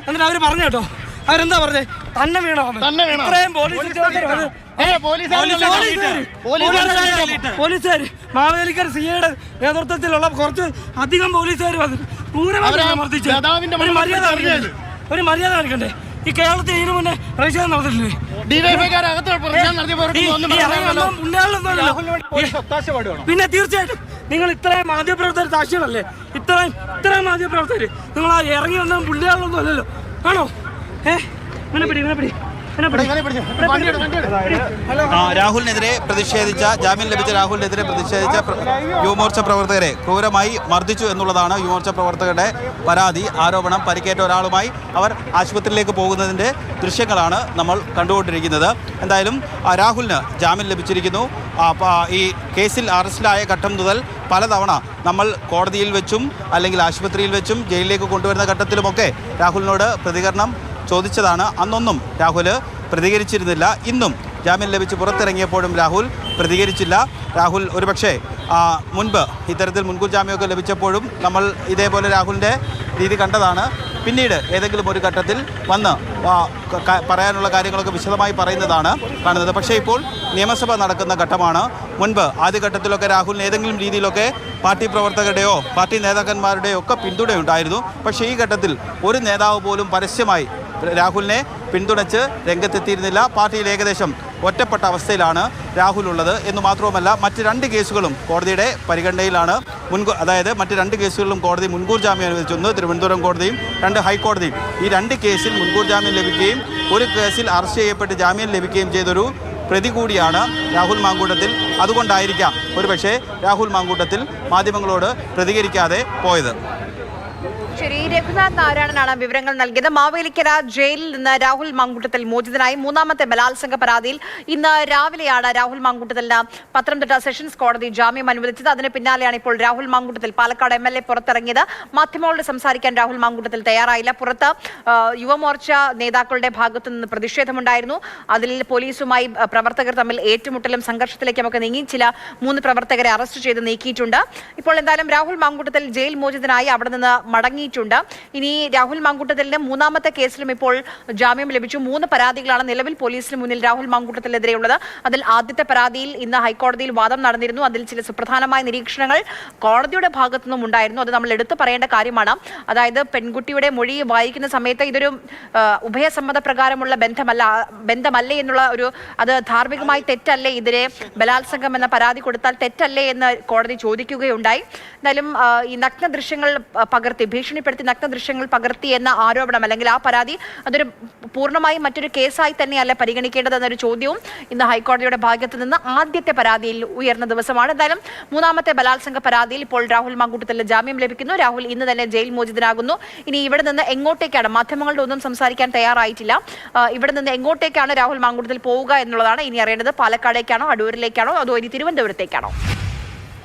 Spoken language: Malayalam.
എന്നിട്ട് അവര് പറഞ്ഞു കേട്ടോ, അവരെന്താ പറഞ്ഞേ, തന്നെ വീണോ ഇത്രയും പോലീസുകാർ മാവേലിക്കർ സിയുടെ നേതൃത്വത്തിലുള്ള കുറച്ച് അധികം പോലീസുകാർ വന്നിട്ട് ഒരു മര്യാദ കാണിക്കണ്ടേ? ഈ കേരളത്തിൽ ഇതിനു മുന്നേ പ്രതിഷേധം നടന്നിട്ടില്ലേ? പിന്നെ തീർച്ചയായിട്ടും നിങ്ങൾ ഇത്രയും മാധ്യമപ്രവർത്തകർ സാക്ഷികളല്ലേ? ഇത്രയും മാധ്യമപ്രവർത്തകർ നിങ്ങൾ ആ ഇറങ്ങി വന്ന പുള്ളികളൊന്നും അല്ലല്ലോ, ആണോ? രാഹുലിനെതിരെ പ്രതിഷേധിച്ച ജാമ്യം ലഭിച്ച രാഹുലിനെതിരെ പ്രതിഷേധിച്ച യുവമോർച്ച പ്രവർത്തകരെ ക്രൂരമായി മർദ്ദിച്ചു എന്നുള്ളതാണ് യുവമോർച്ച പ്രവർത്തകരുടെ പരാതി, ആരോപണം. പരിക്കേറ്റ ഒരാളുമായി അവർ ആശുപത്രിയിലേക്ക് പോകുന്നതിൻ്റെ ദൃശ്യങ്ങളാണ് നമ്മൾ കണ്ടുകൊണ്ടിരിക്കുന്നത്. എന്തായാലും രാഹുലിന് ജാമ്യം ലഭിച്ചിരിക്കുന്നു. ഈ കേസിൽ അറസ്റ്റിലായ ഘട്ടം മുതൽ പലതവണ നമ്മൾ കോടതിയിൽ വെച്ചും അല്ലെങ്കിൽ ആശുപത്രിയിൽ വെച്ചും ജയിലിലേക്ക് കൊണ്ടുവരുന്ന ഘട്ടത്തിലുമൊക്കെ രാഹുലിനോട് പ്രതികരണം ചോദിച്ചതാണ്. അന്നൊന്നും രാഹുൽ പ്രതികരിച്ചിരുന്നില്ല. ഇന്നും ജാമ്യം ലഭിച്ച് പുറത്തിറങ്ങിയപ്പോഴും രാഹുൽ പ്രതികരിച്ചില്ല. രാഹുൽ ഒരുപക്ഷെ മുൻപ് ഇത്തരത്തിൽ മുൻകൂർ ജാമ്യമൊക്കെ ലഭിച്ചപ്പോഴും നമ്മൾ ഇതേപോലെ രാഹുലിൻ്റെ രീതി കണ്ടതാണ്. പിന്നീട് ഏതെങ്കിലും ഒരു ഘട്ടത്തിൽ വന്ന് പറയാനുള്ള കാര്യങ്ങളൊക്കെ വിശദമായി പറയുന്നതാണ് കാണുന്നത്. പക്ഷേ ഇപ്പോൾ നിയമസഭ നടക്കുന്ന ഘട്ടമാണ്. മുൻപ് ആദ്യഘട്ടത്തിലൊക്കെ രാഹുലിന് ഏതെങ്കിലും രീതിയിലൊക്കെ പാർട്ടി പ്രവർത്തകരുടെയോ പാർട്ടി നേതാക്കന്മാരുടെയോ ഒക്കെ പിന്തുണയുണ്ടായിരുന്നു. പക്ഷേ ഈ ഘട്ടത്തിൽ ഒരു നേതാവ് പോലും പരസ്യമായി രാഹുലിനെ പിന്തുണച്ച് രംഗത്തെത്തിയിരുന്നില്ല. പാർട്ടിയിൽ ഏകദേശം ഒറ്റപ്പെട്ട അവസ്ഥയിലാണ് രാഹുൽ ഉള്ളത് എന്ന് മാത്രവുമല്ല, മറ്റ് 2 കേസുകളും കോടതിയുടെ പരിഗണനയിലാണ്. അതായത് മറ്റ് 2 കേസുകളിലും കോടതി മുൻകൂർ ജാമ്യം അനുവദിച്ചു. ഒന്ന് തിരുവനന്തപുരം കോടതിയും 2 ഹൈക്കോടതിയും. ഈ 2 കേസിൽ മുൻകൂർ ജാമ്യം ലഭിക്കുകയും ഒരു കേസിൽ അറസ്റ്റ് ചെയ്യപ്പെട്ട് ജാമ്യം ലഭിക്കുകയും ചെയ്തൊരു പ്രതി കൂടിയാണ് രാഹുൽ മാങ്കൂട്ടത്തിൽ. അതുകൊണ്ടായിരിക്കാം ഒരുപക്ഷെ രാഹുൽ മാങ്കൂട്ടത്തിൽ മാധ്യമങ്ങളോട് പ്രതികരിക്കാതെ പോയത്. ശരി, രഘുനാഥ് നാരായണനാണ് വിവരങ്ങൾ നൽകിയത്. മാവേലിക്കര ജയിലിൽ നിന്ന് രാഹുൽ മാങ്കൂട്ടത്തിൽ മോചിതനായി. 3ാമത്തെ ബലാത്സംഗ പരാതിയിൽ ഇന്ന് രാവിലെയാണ് രാഹുൽ മാങ്കൂട്ടത്തിന് പത്തനംതിട്ട സെഷൻസ് കോടതി ജാമ്യം അനുവദിച്ചത്. അതിന് പിന്നാലെയാണ് ഇപ്പോൾ രാഹുൽ മാങ്കൂട്ടത്തിൽ പാലക്കാട് MLA പുറത്തിറങ്ങിയത്. മാധ്യമങ്ങളോട് സംസാരിക്കാൻ രാഹുൽ മാങ്കൂട്ടത്തിൽ തയ്യാറായില്ല. പുറത്ത് യുവമോർച്ച നേതാക്കളുടെ ഭാഗത്തു നിന്ന് പ്രതിഷേധമുണ്ടായിരുന്നു. അതിൽ പോലീസുമായി പ്രവർത്തകർ തമ്മിൽ ഏറ്റുമുട്ടലും സംഘർഷത്തിലേക്കുമൊക്കെ നീങ്ങി. ചില 3 പ്രവർത്തകരെ അറസ്റ്റ് ചെയ്ത് നീക്കിയിട്ടുണ്ട്. ഇപ്പോൾ എന്തായാലും രാഹുൽ മാങ്കൂട്ടത്തിൽ ജയിൽ മോചിതനായി അവിടെ നിന്ന് മടങ്ങി. ഇനി രാഹുൽ മാങ്കൂട്ടത്തലിന്റെ 3ാമത്തെ കേസിലും ഇപ്പോൾ ജാമ്യം ലഭിച്ചു. 3 പരാതികളാണ് നിലവിൽ പോലീസിന് മുന്നിൽ രാഹുൽ മാങ്കൂട്ടത്തിനെതിരെയുള്ളത്. അതിൽ ആദ്യത്തെ പരാതിയിൽ ഇന്ന് ഹൈക്കോടതിയിൽ വാദം നടന്നിരുന്നു. അതിൽ ചില സുപ്രധാനമായ നിരീക്ഷണങ്ങൾ കോടതിയുടെ ഭാഗത്തു നിന്നും ഉണ്ടായിരുന്നു. അത് നമ്മൾ എടുത്തു പറയേണ്ട കാര്യമാണ്. അതായത് പെൺകുട്ടിയുടെ മൊഴി വായിക്കുന്ന സമയത്ത് ഇതൊരു ഉഭയസമ്മതപ്രകാരമുള്ള ബന്ധമല്ലേ എന്നുള്ള അത് ധാർമ്മികമായി തെറ്റല്ലേ, ഇതിനെ ബലാത്സംഗം എന്ന പരാതി കൊടുത്താൽ തെറ്റല്ലേ എന്ന് കോടതി ചോദിക്കുകയുണ്ടായി. എന്നാലും ഈ നഗ്ന ദൃശ്യങ്ങൾ പകർത്തി ഭീഷണിപ്പെടുത്തി നഗ്ന ദൃശ്യങ്ങൾ പകർത്തി എന്ന ആരോപണം അല്ലെങ്കിൽ ആ പരാതി അതൊരു പൂർണ്ണമായും മറ്റൊരു കേസായി തന്നെയല്ല പരിഗണിക്കേണ്ടതെന്നൊരു ചോദ്യവും ഇന്ന് ഹൈക്കോടതിയുടെ ഭാഗത്തു നിന്ന് ആദ്യത്തെ പരാതിയിൽ ഉയർന്ന ദിവസമാണ്. എന്തായാലും 3ാമത്തെ ബലാത്സംഗ പരാതിയിൽ ഇപ്പോൾ രാഹുൽ മാങ്കൂട്ടത്തിന് ജാമ്യം ലഭിക്കുന്നു. രാഹുൽ ഇന്ന് തന്നെ ജയിൽ മോചിതനാകുന്നു. ഇനി ഇവിടെ നിന്ന് എങ്ങോട്ടേക്കാണ്, മാധ്യമങ്ങളുടെ ഒന്നും സംസാരിക്കാൻ തയ്യാറായിട്ടില്ല, ഇവിടെ നിന്ന് എങ്ങോട്ടേക്കാണ് രാഹുൽ മാങ്കൂട്ടത്തിൽ പോവുക എന്നുള്ളതാണ് ഇനി അറിയേണ്ടത്. പാലക്കാടേക്കാണോ, അടൂരിലേക്കാണോ, അതോ ഇനി തിരുവനന്തപുരത്തേക്കാണോ?